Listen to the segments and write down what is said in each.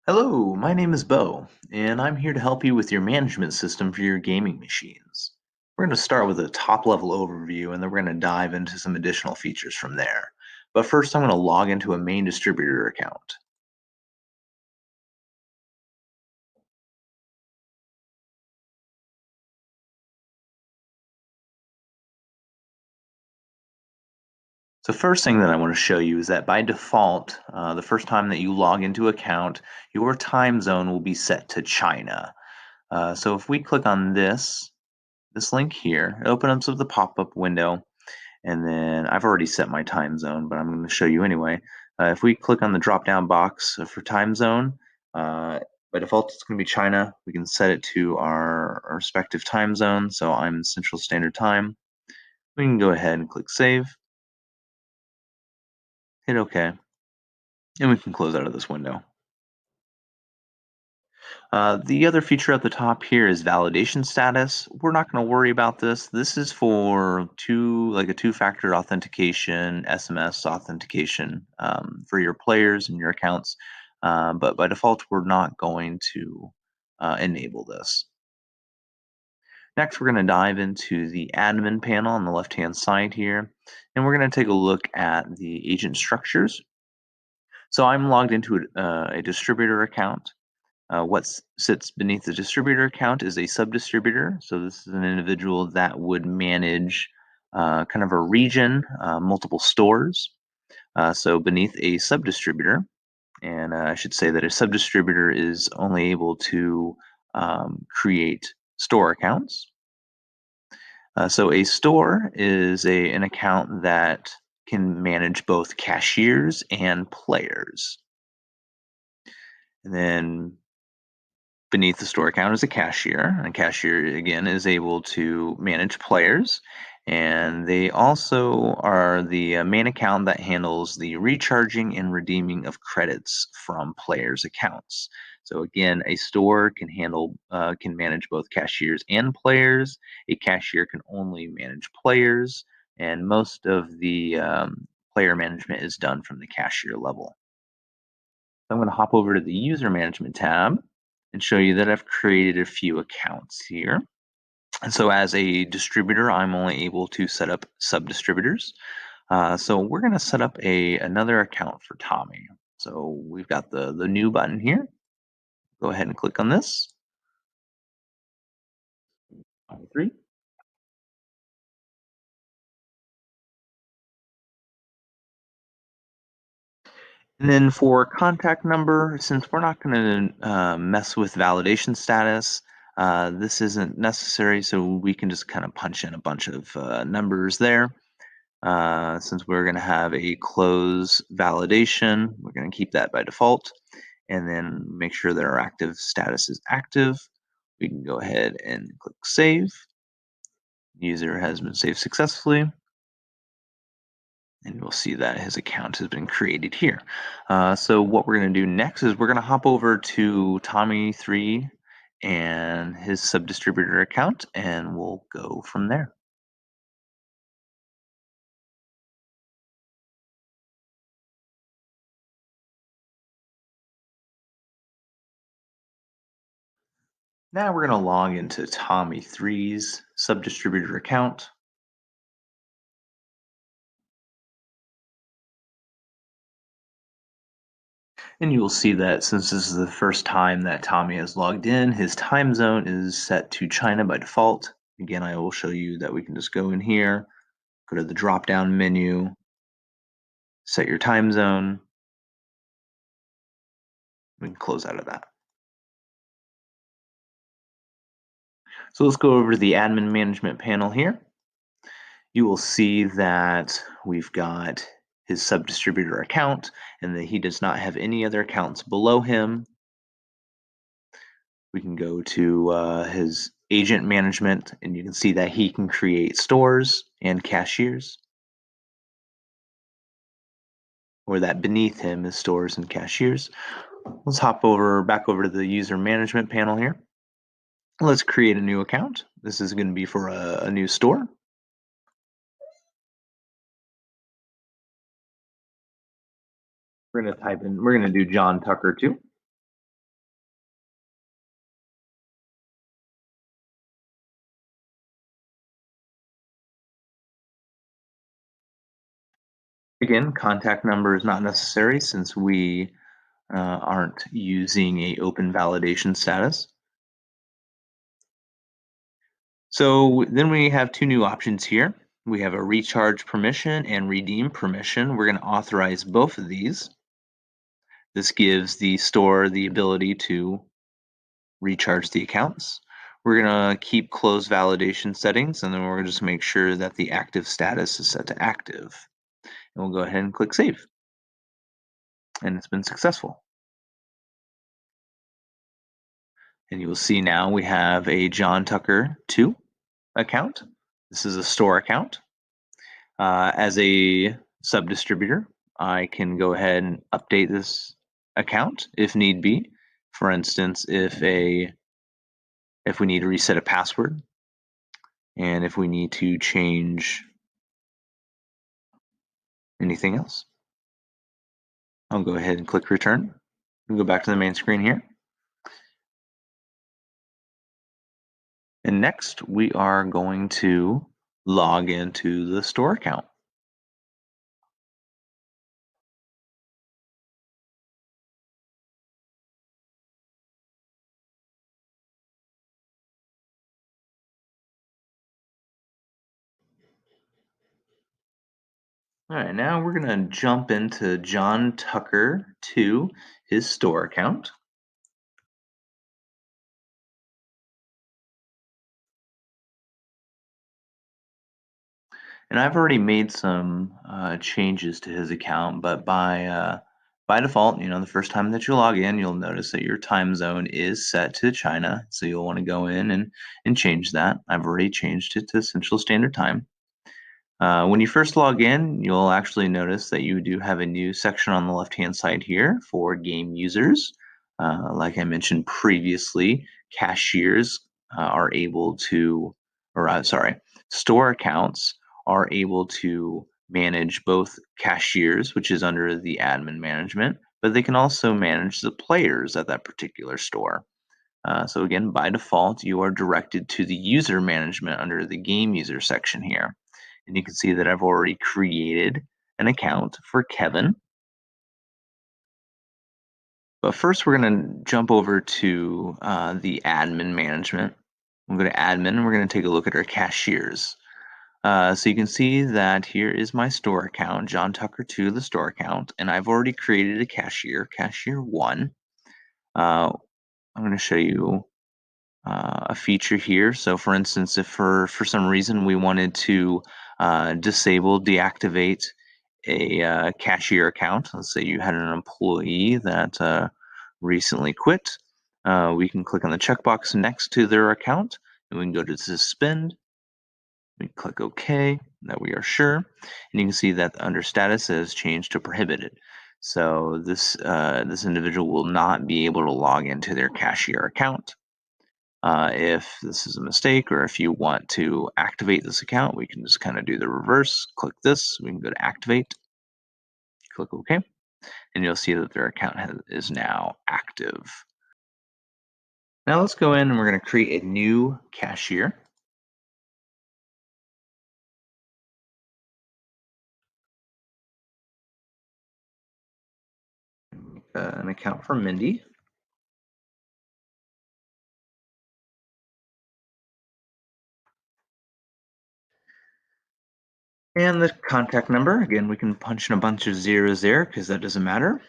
Hello, my name is Bo, and I'm here to help you with your management system for your gaming machines. We're going to start with a top level overview, and then we're going to dive into some additional features from there. But first, I'm going to log into a main distributor account. So first thing that I want to show you is that by default, the first time that you log into account, your time zone will be set to China. So if we click on this link here, it opens up the pop-up window. And then I've already set my time zone, but I'm going to show you anyway. If we click on the drop-down box for time zone, by default it's going to be China. We can set it to our respective time zone. So I'm Central Standard Time. We can go ahead and click Save, hit OK, and we can close out of this window. The other feature at the top here is validation status. We're not going to worry about this. This is for a two-factor authentication, SMS authentication for your players and your accounts. But by default, we're not going to enable this. Next, we're going to dive into the admin panel on the left-hand side here, and we're going to take a look at the agent structures. So I'm logged into a distributor account. What sits beneath the distributor account is a sub-distributor. So this is an individual that would manage kind of a region, multiple stores. So beneath a sub-distributor, and I should say that a sub-distributor is only able to create store accounts. So a store is an account that can manage both cashiers and players. And then beneath the store account is a cashier. And a cashier, again, is able to manage players. And they also are the main account that handles the recharging and redeeming of credits from players' accounts. So again, a store can manage both cashiers and players. A cashier can only manage players, and most of the player management is done from the cashier level. I'm going to hop over to the user management tab and show you that I've created a few accounts here. And so as a distributor, I'm only able to set up sub-distributors. So we're going to set up another account for Tommy. So we've got the new button here. Go ahead and click on this. Tommy 3. And then for contact number, since we're not going to mess with validation status, this isn't necessary, so we can just kind of punch in a bunch of numbers there. Since we're going to have a close validation, we're going to keep that by default, and then make sure that our active status is active. We can go ahead and click Save. User has been saved successfully. And we'll see that his account has been created here. So what we're going to do next is we're going to hop over to Tommy3 and his sub-distributor account, and we'll go from there. Now we're going to log into Tommy3's sub-distributor account. And you will see that since this is the first time that Tommy has logged in, his time zone is set to China by default. Again, I will show you that we can just go in here, go to the drop-down menu, set your time zone. We can close out of that. So let's go over to the admin management panel here. You will see that we've got his sub-distributor account and that he does not have any other accounts below him. We can go to his agent management, and you can see that he can create stores and cashiers, or that beneath him is stores and cashiers. Let's hop back over to the user management panel here. Let's create a new account. This is going to be for a new store. We're going to do John Tucker too. Again, contact number is not necessary since we aren't using a open validation status. So then we have two new options here. We have a recharge permission and redeem permission. We're going to authorize both of these. This gives the store the ability to recharge the accounts. We're going to keep close validation settings, and then we're going to just make sure that the active status is set to active. And we'll go ahead and click save. And it's been successful. And you will see now we have a John Tucker 2 account. This is a store account. As a sub-distributor, I can go ahead and update this account if need be. For instance, if we need to reset a password, and if we need to change anything else, I'll go ahead and click return. We'll go back to the main screen here. And next, we are going to log into the store account. All right, now we're going to jump into John Tucker 2, his store account. And I've already made some changes to his account, but by default, the first time that you log in, you'll notice that your time zone is set to China. So you'll want to go in and change that. I've already changed it to Central Standard Time. When you first log in, you'll actually notice that you do have a new section on the left-hand side here for game users. Like I mentioned previously, cashiers are able to, store accounts are able to manage both cashiers, which is under the admin management, but they can also manage the players at that particular store. So again, by default, you are directed to the user management under the game user section here. And you can see that I've already created an account for Kevin. But first, we're going to jump over to the admin management. We'll go to admin, and we're going to take a look at our cashiers. So you can see that here is my store account, John Tucker 2, the store account, and I've already created a cashier, cashier 1. I'm going to show you a feature here. So for instance, if for some reason we wanted to deactivate a cashier account, let's say you had an employee that recently quit, we can click on the checkbox next to their account, and we can go to suspend. We click OK, that we are sure, and you can see that under status has changed to prohibited. So this individual will not be able to log into their cashier account. If this is a mistake, or if you want to activate this account, we can just kind of do the reverse. Click this, we can go to activate, click OK, and you'll see that their account is now active. Now let's go in and we're going to create a new cashier. An account for Mindy. And the contact number, again, we can punch in a bunch of zeros there because that doesn't matter.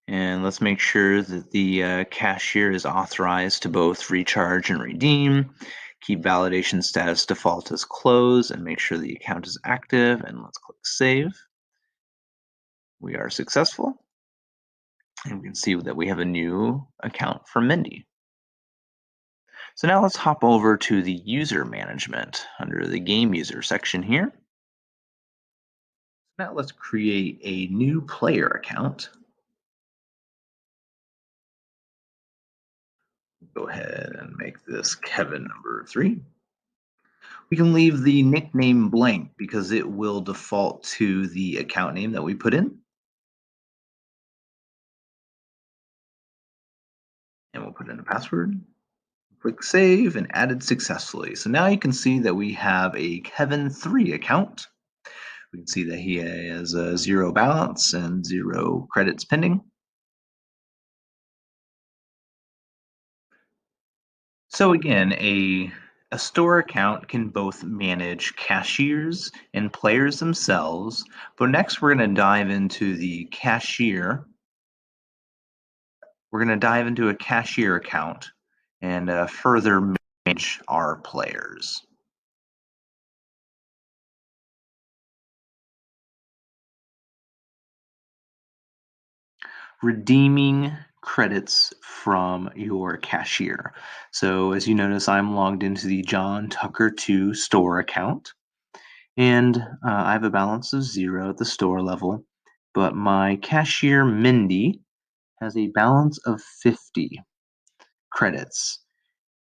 And let's make sure that the cashier is authorized to both recharge and redeem. Keep validation status default as closed and make sure the account is active. And let's click save. We are successful. And we can see that we have a new account for Mindy. So now let's hop over to the user management under the game user section here. Now let's create a new player account. Go ahead and make this Kevin number 3. We can leave the nickname blank because it will default to the account name that we put in. And we'll put in a password. Click save and added successfully. So now you can see that we have a Kevin 3 account. We can see that he has a 0 balance and 0 credits pending. So again, a store account can both manage cashiers and players themselves, but next we're going to dive into the cashier. We're going to dive into a cashier account and further manage our players. Redeeming credits from your cashier. So as you notice, I'm logged into the John Tucker 2 store account, and I have a balance of 0 at the store level, but my cashier Mindy has a balance of 50 credits.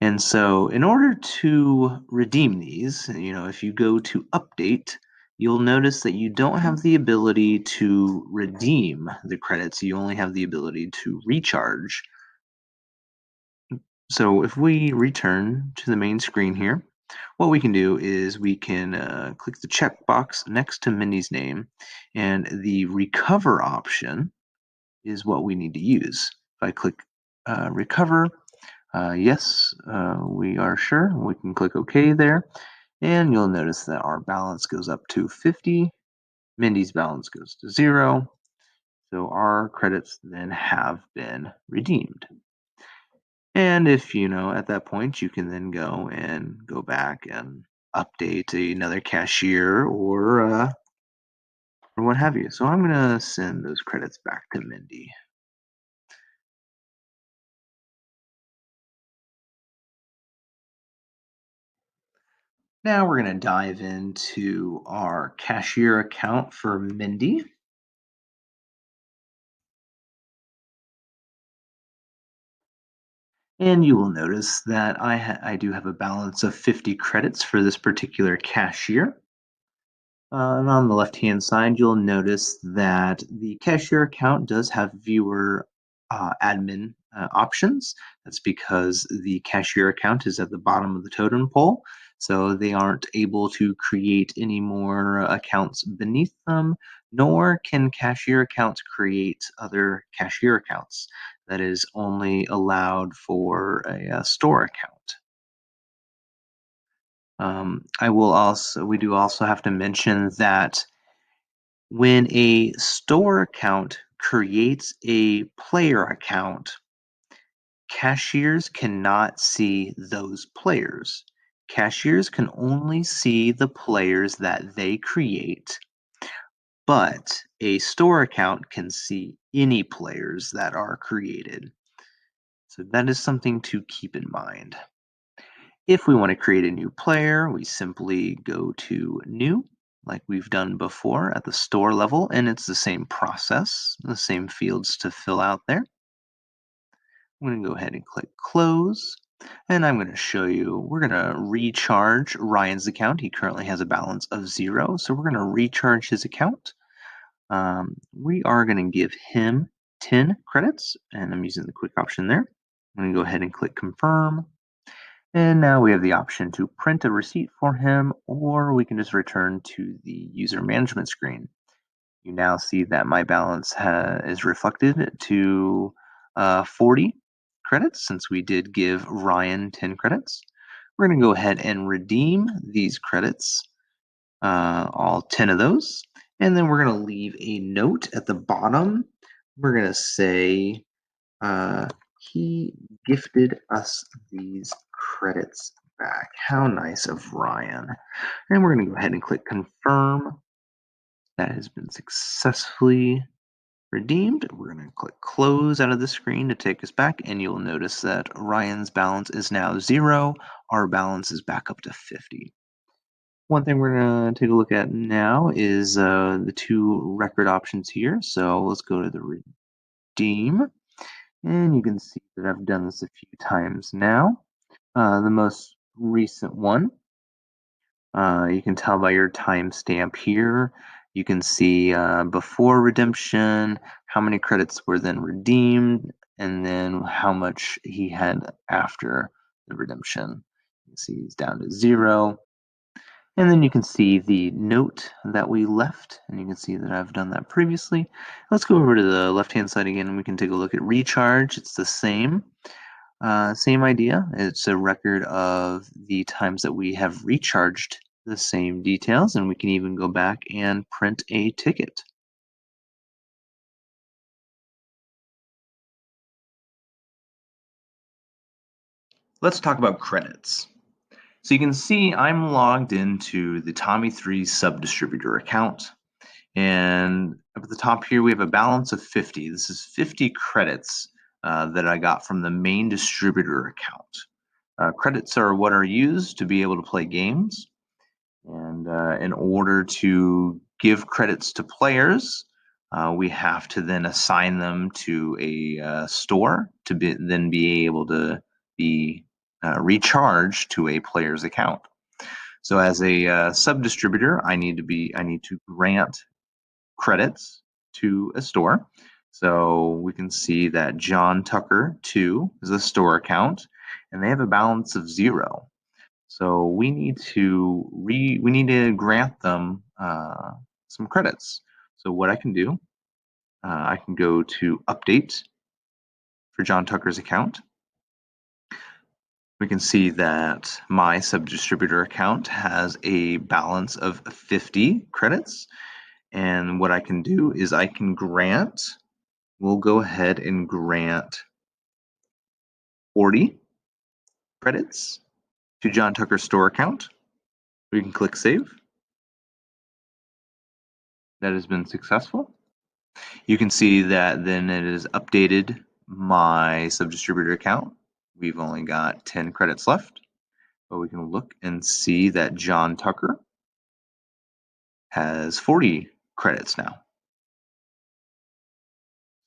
And so in order to redeem these, if you go to update, you'll notice that you don't have the ability to redeem the credits. You only have the ability to recharge. So if we return to the main screen here, what we can do is we can click the checkbox next to Mindy's name, and the recover option is what we need to use. If I click recover, yes, we are sure. We can click OK there, and you'll notice that our balance goes up to 50. Mindy's balance goes to 0. So our credits then have been redeemed. And if, at that point, you can then go back and update another cashier or what have you. So I'm going to send those credits back to Mindy. Now we're going to dive into our cashier account for Mindy. And you will notice that I do have a balance of 50 credits for this particular cashier. And on the left-hand side, you'll notice that the cashier account does have viewer admin options. That's because the cashier account is at the bottom of the totem pole, so they aren't able to create any more accounts beneath them, nor can cashier accounts create other cashier accounts. That is only allowed for a store account. We do also have to mention that when a store account creates a player account, cashiers cannot see those players. Cashiers can only see the players that they create, but a store account can see any players that are created. So that is something to keep in mind. If we want to create a new player, we simply go to New, like we've done before at the store level, and it's the same process, the same fields to fill out there. I'm going to go ahead and click Close, and I'm going to show you, we're going to recharge Ryan's account. He currently has a balance of 0, so we're going to recharge his account. We are going to give him 10 credits, and I'm using the quick option there. I'm going to go ahead and click Confirm. And now we have the option to print a receipt for him, or we can just return to the user management screen. You now see that my balance is reflected to 40 credits, since we did give Ryan 10 credits. We're going to go ahead and redeem these credits, all 10 of those, and then we're going to leave a note at the bottom. We're going to say, he gifted us these credits back. How nice of Ryan. And we're going to go ahead and click confirm. That has been successfully redeemed. We're going to click close out of the screen to take us back, and you'll notice that Ryan's balance is now 0. Our balance is back up to 50. One thing we're going to take a look at now is the 2 record options here. So let's go to the redeem. And you can see that I've done this a few times now. The most recent one, you can tell by your timestamp here. You can see before redemption, how many credits were then redeemed, and then how much he had after the redemption. You can see he's down to 0. And then you can see the note that we left, and you can see that I've done that previously. Let's go over to the left-hand side again, and we can take a look at recharge. It's the same. Same idea. It's a record of the times that we have recharged the same details, and we can even go back and print a ticket. Let's talk about credits. So you can see I'm logged into the Tommy3 Sub-distributor account. And up at the top here, we have a balance of 50. This is 50 credits that I got from the main distributor account. Credits are what are used to be able to play games. And in order to give credits to players, we have to then assign them to a store to then be able to be recharged to a player's account. So as a sub-distributor, I need to grant credits to a store. So we can see that John Tucker 2 is a store account, and they have a balance of 0. So we need to grant them some credits. So what I can do, I can go to update for John Tucker's account. We can see that my sub-distributor account has a balance of 50 credits. And what I can do is I can grant, we'll go ahead and grant 40 credits to John Tucker's store account. We can click save. That has been successful. You can see that then it has updated my sub-distributor account. We've only got 10 credits left, but we can look and see that John Tucker has 40 credits now.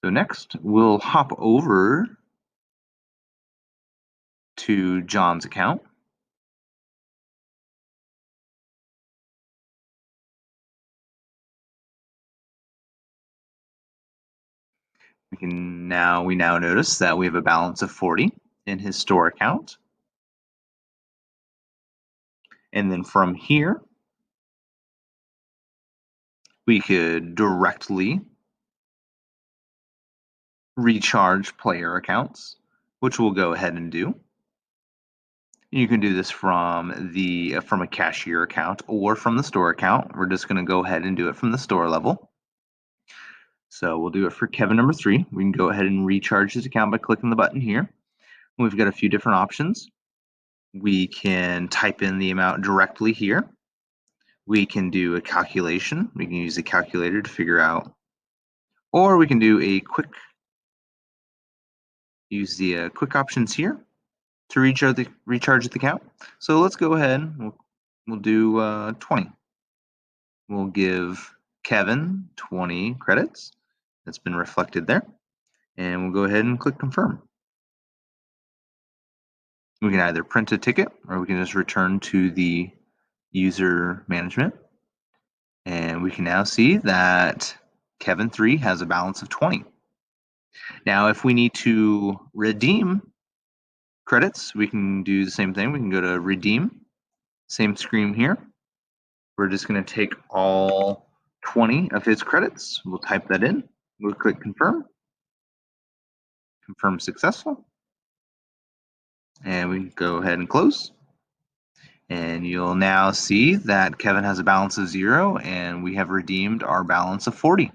So next, we'll hop over to John's account. We now notice that we have a balance of 40 in his store account. And then from here, we could directly recharge player accounts, which we'll go ahead and do. You can do this from a cashier account or from the store account. We're just going to go ahead and do it from the store level. So we'll do it for Kevin number 3. We can go ahead and recharge his account by clicking the button here. We've got a few different options. We can type in the amount directly here. We can do a calculation. We can use a calculator to figure out, or we can do a use the quick options here to recharge the account. So let's go ahead. We'll do 20. We'll give Kevin 20 credits. That's been reflected there. And we'll go ahead and click confirm. We can either print a ticket or we can just return to the user management. And we can now see that Kevin 3 has a balance of 20. Now, if we need to redeem credits, we can do the same thing. We can go to redeem, same screen here. We're just going to take all 20 of his credits. We'll type that in. We'll click confirm. Confirm successful. And we can go ahead and close. And you'll now see that Kevin has a balance of 0 and we have redeemed our balance of 40.